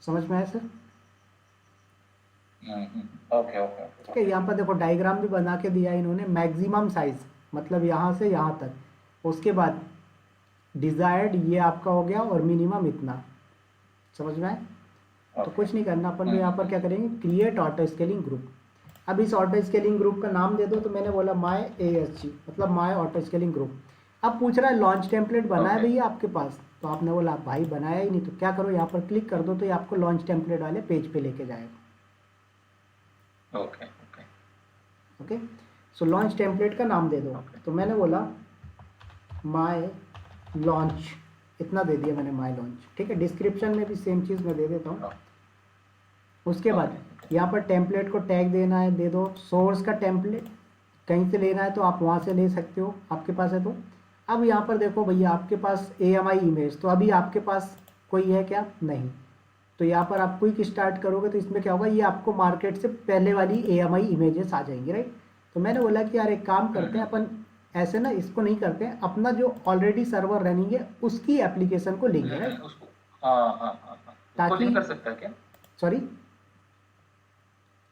Speaker 1: समझ में आया सर?
Speaker 2: ओके।
Speaker 1: ठीक है, यहाँ पर देखो डायग्राम भी बना के दिया इन्होंने। मैक्सिमम साइज मतलब यहाँ से यहाँ तक, उसके बाद डिजायर्ड ये आपका हो गया, और मिनिमम इतना। समझ में आए? तो कुछ नहीं करना, अपन यहाँ पर क्या करेंगे, क्रिएट ऑटो स्केलिंग ग्रुप। अब इस ऑटो स्केलिंग ग्रुप का नाम दे दो, तो मैंने बोला माय ASG मतलब माय ऑटो स्केलिंग ग्रुप। अब पूछ रहा है लॉन्च टेम्पलेट बना है भैया आपके पास, तो आपने बोला भाई बनाया ही नहीं, तो क्या करो, यहाँ पर क्लिक कर दो, तो ये आपको लॉन्च टेम्पलेट वाले पेज पे लेके जाएगा। ओके। सो लॉन्च टेम्पलेट का नाम दे दो। तो मैंने बोला माय लॉन्च, इतना दे दिया मैंने, माय लॉन्च। ठीक है, डिस्क्रिप्शन में भी सेम चीज़ मैं दे देता हूँ। उसके बाद यहाँ पर टेम्पलेट को टैग देना है, दे दो। सोर्स का टेम्पलेट कहीं से लेना है तो आप वहाँ से ले सकते हो, आपके पास है तो। अब यहाँ पर देखो भैया, आपके पास AMI इमेज, तो अभी आपके पास कोई है क्या? नहीं। तो यहाँ पर आप क्विक स्टार्ट करोगे तो इसमें क्या होगा, ये आपको मार्केट से पहले वाली AMI इमेजेस आ जाएंगी, राइट। तो मैंने बोला कि यार एक काम करते हैं अपन, ऐसे ना इसको नहीं करते हैं, अपना जो ऑलरेडी सर्वर रनिंग है उसकी एप्लीकेशन को लेंगे, राइट।
Speaker 2: ताकि कर सकता है क्या?
Speaker 1: सॉरी,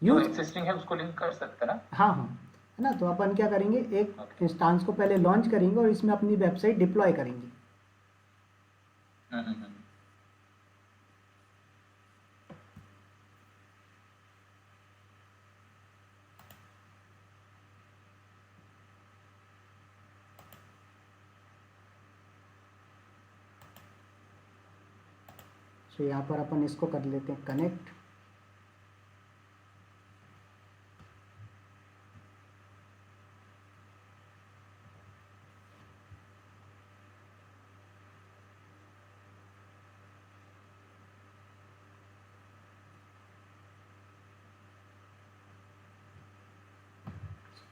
Speaker 2: जो एक्सिस्टिंग है उसको लिंक कर सकते हैं ना? हाँ,
Speaker 1: है ना। तो अपन क्या करेंगे, एक इंस्टेंस को पहले लॉन्च करेंगे और इसमें अपनी वेबसाइट डिप्लॉय करेंगे। तो यहाँ पर अपन इसको कर लेते हैं कनेक्ट।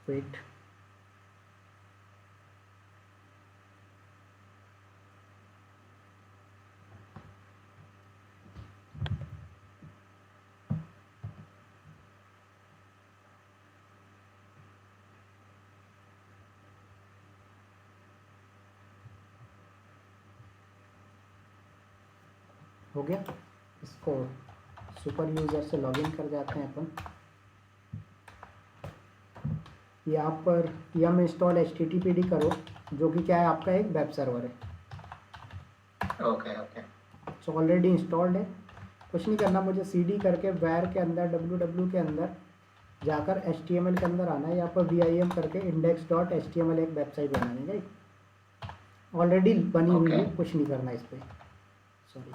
Speaker 1: वेट, हो गया। इसको सुपर यूज़र से लॉगिन कर जाते हैं अपन। यहाँ पर yum इंस्टॉल HTTPD करो, जो कि क्या है, आपका एक वेब सर्वर है।
Speaker 2: ओके।
Speaker 1: सो ऑलरेडी इंस्टॉल्ड है। कुछ नहीं करना, मुझे CD करके where के अंदर, www के अंदर जाकर HTML के अंदर आना है। यहाँ पर vim करके index.html एक वेबसाइट बनानी है, ऑलरेडी बनी हुई है, कुछ नहीं करना इस पर। सॉरी,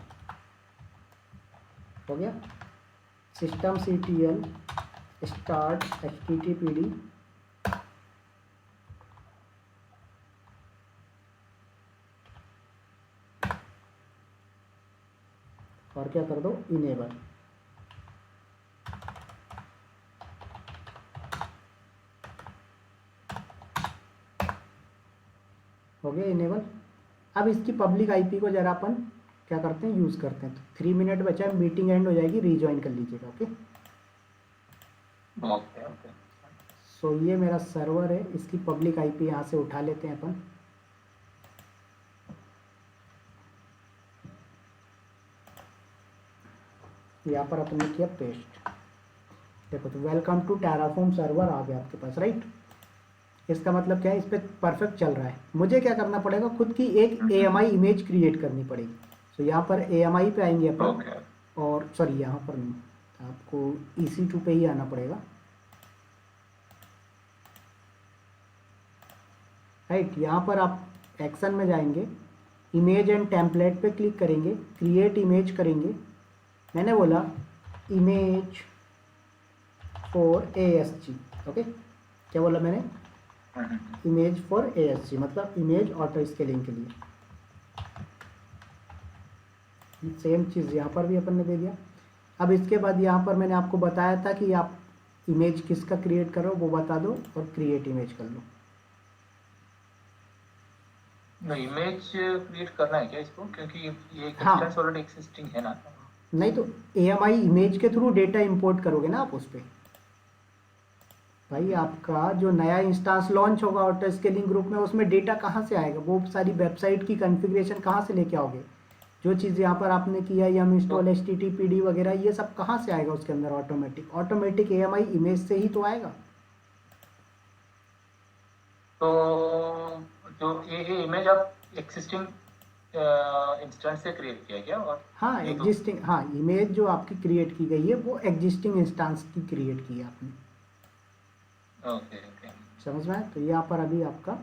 Speaker 1: हो गया। systemctl start HTTPD, और क्या कर दो, इनेबल। हो गया इनेबल। अब इसकी पब्लिक IP को जरा अपन क्या करते हैं, यूज़ करते हैं। तो 3 मिनट बचा है, मीटिंग एंड हो जाएगी, रीज्वाइन कर लीजिएगा। ओके। सो ये मेरा सर्वर है, इसकी पब्लिक IP यहाँ से उठा लेते हैं अपन। यहाँ पर अपने किया पेस्ट। देखो तो वेलकम टू टेराफॉर्म सर्वर आ गया आपके पास, राइट। इसका मतलब क्या है, इस पर परफेक्ट चल रहा है। मुझे क्या करना पड़ेगा, खुद की एक AMI इमेज क्रिएट करनी पड़ेगी। तो यहाँ पर AMI पे आएंगे अपन, और सॉरी यहाँ पर नहीं, आपको EC2 पे ही आना पड़ेगा, राइट। यहाँ पर आप एक्शन में जाएंगे, इमेज एंड टेम्पलेट पे क्लिक करेंगे, क्रिएट इमेज करेंगे। मैंने बोला इमेज फॉर ASG, ओके। क्या बोला मैंने, इमेज फॉर ASG मतलब इमेज ऑटो स्केलिंग के लिए। सेम चीज़ यहाँ पर भी अपन ने दे दिया। अब इसके बाद यहाँ पर मैंने आपको बताया था कि आप इमेज किसका क्रिएट करो वो बता दो और क्रिएट इमेज कर लो।
Speaker 2: इमेज क्रिएट करना है क्या इसको, क्योंकि ये
Speaker 1: हाँ,
Speaker 2: इंस्टेंस ऑलरेडी एक्सिस्टिंग है ना।
Speaker 1: नहीं तो AMI इमेज के थ्रू डेटा इंपोर्ट करोगे ना आप उस पर। भाई आपका जो नया इंस्टांस लॉन्च होगा ऑटो स्केलिंग ग्रुप में, उसमें डेटा कहाँ से आएगा? वो सारी वेबसाइट की कॉन्फ़िगरेशन कहाँ से लेके आओगे? जो चीज़ यहाँ पर आपने किया यम इंस्टॉल HTTPD वगैरह, ये सब कहाँ से आएगा उसके अंदर? ऑटोमेटिक AMI इमेज से ही तो आएगा।
Speaker 2: तो जो ये इमेज आप एक्सिस्टिंग इंस्टेंस से क्रिएट किया क्या? और
Speaker 1: हाँ,
Speaker 2: ये तो
Speaker 1: एग्जिस्टिंग, हाँ, इमेज जो आपकी क्रिएट की गई है वो एग्जिस्टिंग इंस्टांस की क्रिएट की है आपने।
Speaker 2: ओके ओके
Speaker 1: समझ में आया? तो यहाँ पर अभी आपका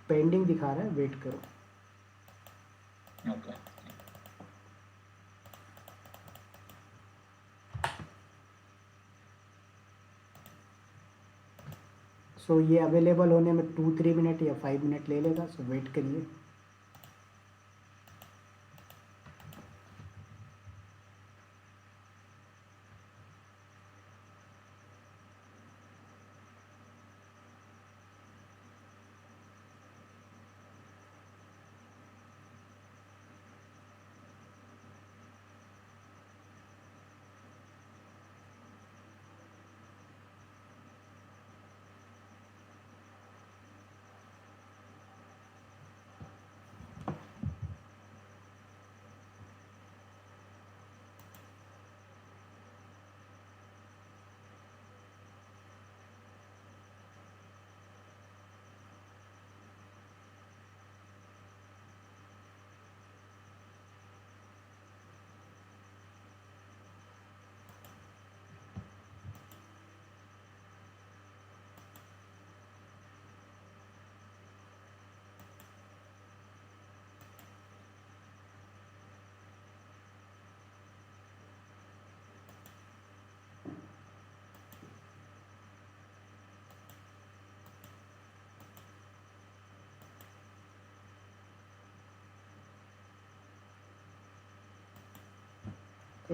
Speaker 1: पेंडिंग दिखा रहा है, वेट करो।
Speaker 2: ओके।
Speaker 1: सो ये अवेलेबल होने में 2-3 मिनट या 5 मिनट ले लेगा, सो वेट करिए।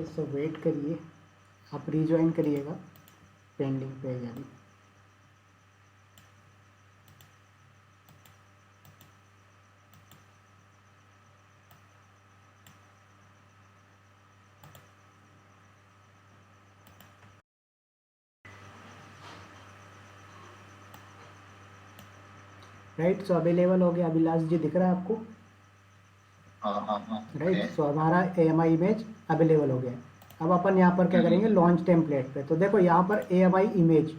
Speaker 1: सो वेट करिए, आप रीज्वाइन करिएगा, पेंडिंग पे है अभी। राइट, सो अवेलेबल हो गया, अभिलाष जी दिख रहा है आपको? राइट, सो हमारा AMI इमेज अवेलेबल हो गया। अब अपन यहाँ पर क्या करेंगे, लॉन्च टेम्पलेट पे। तो देखो यहाँ पर AMI इमेज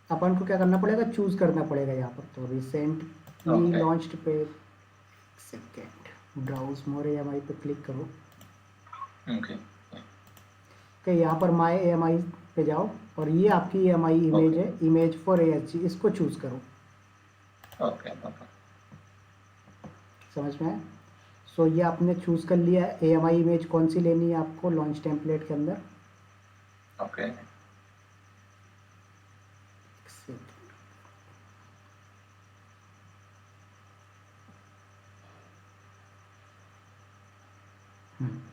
Speaker 1: अपन को क्या करना पड़ेगा, चूज करना पड़ेगा यहाँ पर। तो रिसेंटली लॉन्च्ड पे, सेकेंड, ब्राउज मोर AMI पे क्लिक करो। ओके, यहाँ पर माई AMI पे जाओ और ये आपकी AMI इमेज है, इमेज फॉर ASG, इसको चूज करो। समझ में आया? सो ये आपने चूज कर लिया है। AMI इमेज कौन सी लेनी है आपको लॉन्च टेम्पलेट के अंदर?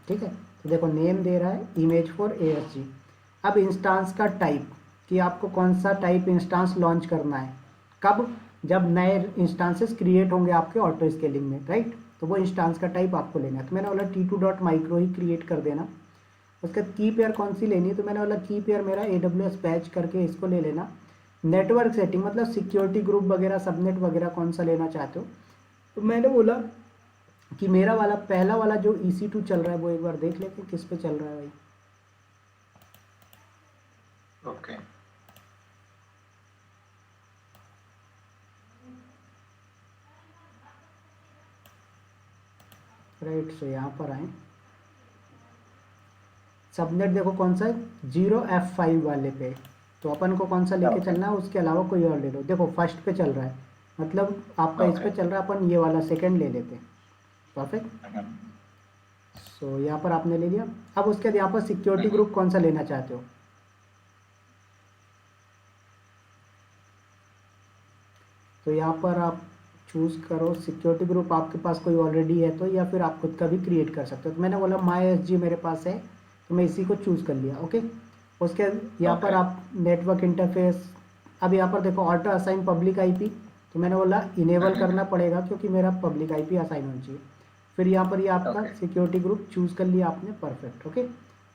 Speaker 1: ठीक है, तो देखो नेम दे रहा है इमेज फॉर ASG। अब इंस्टांस का टाइप, कि आपको कौन सा टाइप इंस्टांस लॉन्च करना है, कब? जब नए इंस्टांसेस क्रिएट होंगे आपके ऑटो स्केलिंग में, राइट? तो वो इंस्टांस का टाइप आपको लेना है। तो मैंने बोला T2.micro ही क्रिएट कर देना। उसके बाद की पेयर कौन सी लेनी है, तो मैंने बोला की पेयर मेरा AWS बैच करके इसको ले लेना। नेटवर्क सेटिंग मतलब सिक्योरिटी ग्रुप वगैरह, सबनेट वगैरह कौन सा लेना चाहते हो, तो मैंने बोला कि मेरा वाला पहला वाला जो EC2 चल रहा है वो एक बार देख लेते हैं किस पे चल रहा है भाई।
Speaker 2: ओके।
Speaker 1: राइट, सो यहाँ पर आए, सबनेट देखो कौन सा है, 0F5 वाले पे। तो अपन को कौन सा लेके चलना है, उसके अलावा कोई और ले लो। देखो फर्स्ट पे चल रहा है, मतलब आपका इस पे चल रहा है, अपन ये वाला सेकंड ले लेते हैं। परफेक्ट। सो यहाँ पर आपने ले लिया। अब उसके बाद यहाँ पर सिक्योरिटी ग्रुप कौन सा लेना चाहते हो, तो यहाँ पर आप चूज़ करो सिक्योरिटी ग्रुप, आपके पास कोई ऑलरेडी है तो, या फिर आप खुद का भी क्रिएट कर सकते हो। तो मैंने बोला माई एस मेरे पास है तो मैं इसी को चूज़ कर लिया। ओके, उसके यहाँ पर
Speaker 2: Okay.
Speaker 1: आप नेटवर्क इंटरफेस, अब यहाँ पर देखो ऑटो असाइन पब्लिक आईपी, तो मैंने बोला इनेबल करना पड़ेगा क्योंकि मेरा पब्लिक आईपी असाइन होना चाहिए। फिर यहाँ पर ये आपका
Speaker 2: Okay.
Speaker 1: सिक्योरिटी ग्रुप चूज़ कर लिया आपने, परफेक्ट। ओके,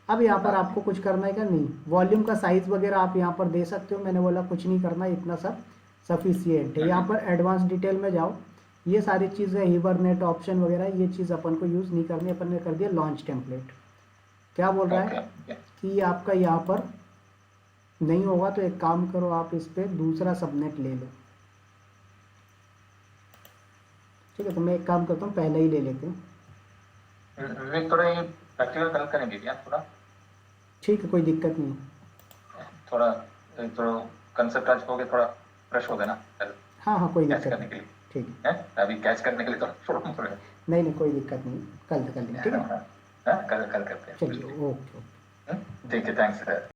Speaker 1: अब यहाँ पर आपको कुछ करना है क्या? नहीं। वॉल्यूम का साइज़ वगैरह आप यहाँ पर दे सकते हो, मैंने बोला कुछ नहीं करना, इतना सब सफिशियंट है। यहाँ पर एडवांस डिटेल में जाओ, ये सारी चीज़ें हिबरनेट ऑप्शन वगैरह ये चीज़ अपन को यूज़ नहीं करनी, अपन ने कर दिया लॉन्च टेम्पलेट। क्या बोल रहा है
Speaker 2: Okay.
Speaker 1: कि ये आपका यहाँ पर नहीं होगा, तो एक काम करो, आप इस पर दूसरा सबनेट ले लो। ठीक है, तो मैं एक काम करता हूँ, पहले ही ले लेते हैं।
Speaker 2: विवेक थोड़ा ये प्रैक्टिकल कल करेंगे क्या थोड़ा?
Speaker 1: ठीक है, कोई दिक्कत नहीं।
Speaker 2: थोड़ा थोड़ा कंसेप्ट आज हो गया, थोड़ा फ्रेश हो गया ना कल
Speaker 1: हाँ हाँ, कोई
Speaker 2: कैच
Speaker 1: दिक्कत
Speaker 2: करने
Speaker 1: नहीं।
Speaker 2: के लिए
Speaker 1: ठीक है,
Speaker 2: है, अभी कैच करने के लिए थोड़ा थोड़ा
Speaker 1: नहीं नहीं कोई दिक्कत नहीं, कल तक कर लेंगे। ठीक है,
Speaker 2: कल कल करते हैं।
Speaker 1: चलिए, ओके ओके।
Speaker 2: ठीक है, थैंक्स।